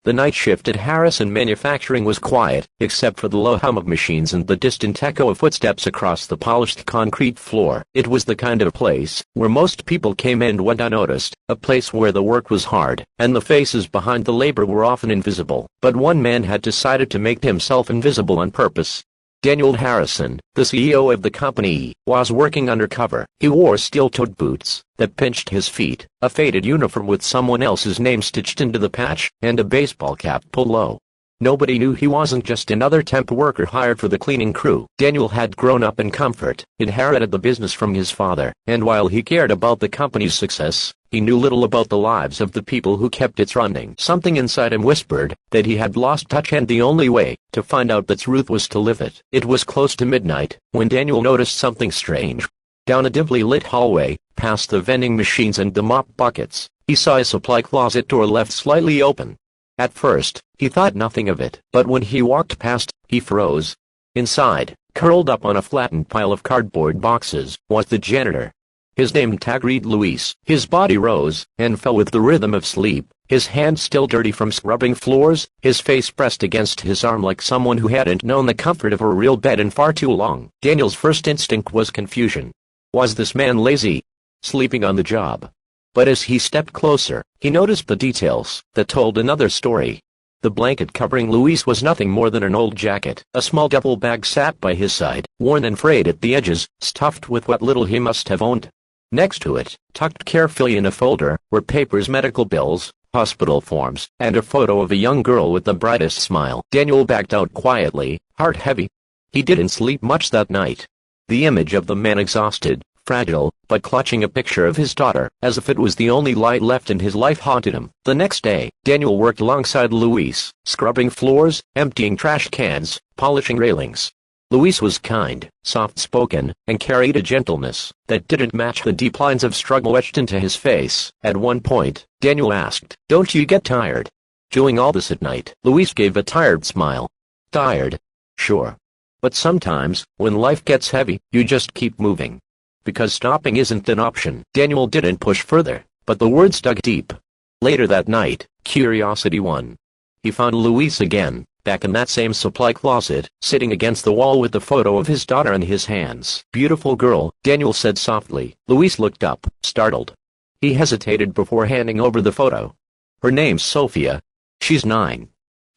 The night shift at Harrison Manufacturing was quiet, except for the low hum of machines and the distant echo of footsteps across the polished concrete floor. It was the kind of place where most people came and went unnoticed, a place where the work was hard, and the faces behind the labor were often invisible. But one man had decided to make himself invisible on purpose. Daniel Harrison, the CEO of the company, was working undercover. He wore steel-toed boots that pinched his feet, a faded uniform with someone else's name stitched into the patch, and a baseball cap pulled low. Nobody knew he wasn't just another temp worker hired for the cleaning crew. Daniel had grown up in comfort, inherited the business from his father, and while he cared about the company's success, he knew little about the lives of the people who kept it running. Something inside him whispered that he had lost touch, and the only way to find out the truth was to live it. It was close to midnight when Daniel noticed something strange. Down a dimly lit hallway, past the vending machines and the mop buckets, he saw a supply closet door left slightly open. At first, he thought nothing of it, but when he walked past, he froze. Inside, curled up on a flattened pile of cardboard boxes, was the janitor. His name tag read Luis. His body rose and fell with the rhythm of sleep, his hands still dirty from scrubbing floors, his face pressed against his arm like someone who hadn't known the comfort of a real bed in far too long. Daniel's first instinct was confusion. Was this man lazy? Sleeping on the job? But as he stepped closer, he noticed the details that told another story. The blanket covering Luis was nothing more than an old jacket. A small duffel bag sat by his side, worn and frayed at the edges, stuffed with what little he must have owned. Next to it, tucked carefully in a folder, were papers, medical bills, hospital forms, and a photo of a young girl with the brightest smile. Daniel backed out quietly, heart heavy. He didn't sleep much that night. The image of the man exhausted, fragile, but clutching a picture of his daughter, as if it was the only light left in his life, haunted him. The next day, Daniel worked alongside Luis, scrubbing floors, emptying trash cans, polishing railings. Luis was kind, soft-spoken, and carried a gentleness that didn't match the deep lines of struggle etched into his face. At one point, Daniel asked, "Don't you get tired doing all this at night?" Luis gave a tired smile. "Tired? Sure. But sometimes, when life gets heavy, you just keep moving. Because stopping isn't an option." Daniel didn't push further, but the words dug deep. Later that night, curiosity won. He found Luis again, back in that same supply closet, sitting against the wall with the photo of his daughter in his hands. "Beautiful girl," Daniel said softly. Luis looked up, startled. He hesitated before handing over the photo. "Her name's Sophia. She's 9.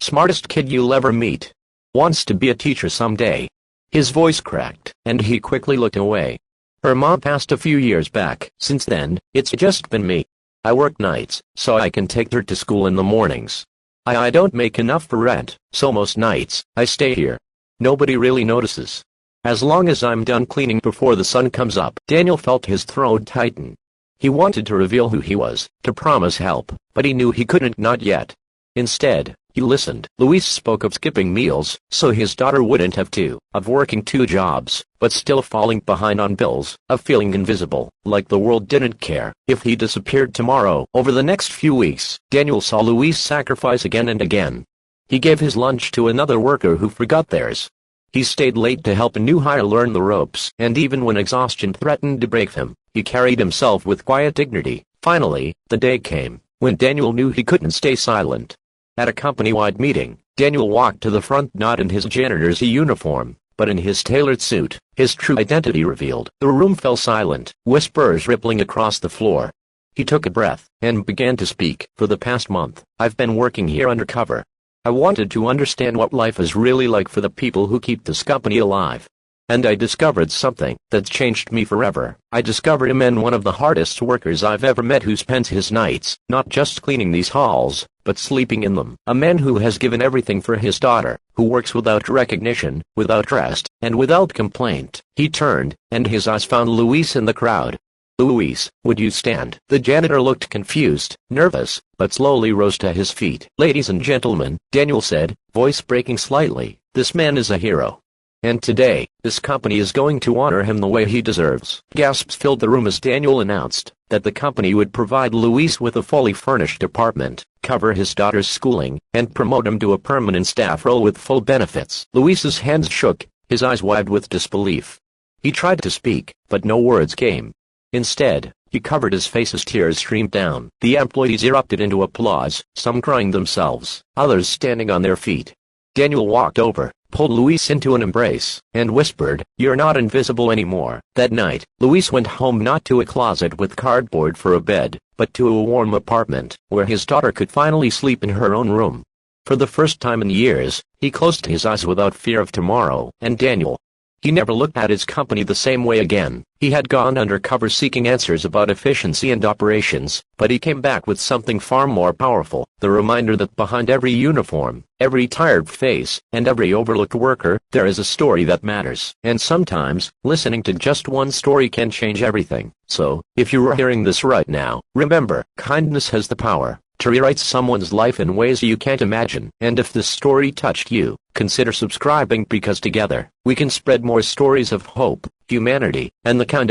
Smartest kid you'll ever meet. Wants to be a teacher someday." His voice cracked, and he quickly looked away. "Her mom passed a few years back. Since then, it's just been me. I work nights, so I can take her to school in the mornings. I don't make enough for rent, so most nights, I stay here. Nobody really notices. As long as I'm done cleaning before the sun comes up." Daniel felt his throat tighten. He wanted to reveal who he was, to promise help, but he knew he couldn't, not yet. Instead, he listened. Luis spoke of skipping meals, so his daughter wouldn't have to, of working 2 jobs, but still falling behind on bills, of feeling invisible, like the world didn't care if he disappeared tomorrow. Over the next few weeks, Daniel saw Luis sacrifice again and again. He gave his lunch to another worker who forgot theirs. He stayed late to help a new hire learn the ropes, and even when exhaustion threatened to break him, he carried himself with quiet dignity. Finally, the day came when Daniel knew he couldn't stay silent. At a company-wide meeting, Daniel walked to the front not in his janitor's uniform, but in his tailored suit, his true identity revealed. The room fell silent, whispers rippling across the floor. He took a breath and began to speak. "For the past month, I've been working here undercover. I wanted to understand what life is really like for the people who keep this company alive. And I discovered something that's changed me forever. I discovered a man, one of the hardest workers I've ever met, who spends his nights not just cleaning these halls, but sleeping in them. A man who has given everything for his daughter, who works without recognition, without rest, and without complaint." He turned, and his eyes found Luis in the crowd. "Luis, would you stand?" The janitor looked confused, nervous, but slowly rose to his feet. "Ladies and gentlemen," Daniel said, voice breaking slightly, "this man is a hero. And today, this company is going to honor him the way he deserves." Gasps filled the room as Daniel announced that the company would provide Luis with a fully furnished apartment, cover his daughter's schooling, and promote him to a permanent staff role with full benefits. Luis's hands shook, his eyes wide with disbelief. He tried to speak, but no words came. Instead, he covered his face as tears streamed down. The employees erupted into applause, some crying themselves, others standing on their feet. Daniel walked over, pulled Luis into an embrace, and whispered, "You're not invisible anymore." That night, Luis went home not to a closet with cardboard for a bed, but to a warm apartment, where his daughter could finally sleep in her own room. For the first time in years, he closed his eyes without fear of tomorrow, and Daniel. He never looked at his company the same way again. He had gone undercover seeking answers about efficiency and operations, but he came back with something far more powerful, the reminder that behind every uniform, every tired face, and every overlooked worker, there is a story that matters. And sometimes, listening to just one story can change everything. So, if you are hearing this right now, remember, kindness has the power to rewrite someone's life in ways you can't imagine. And if this story touched you, consider subscribing, because together, we can spread more stories of hope, humanity, and the kind of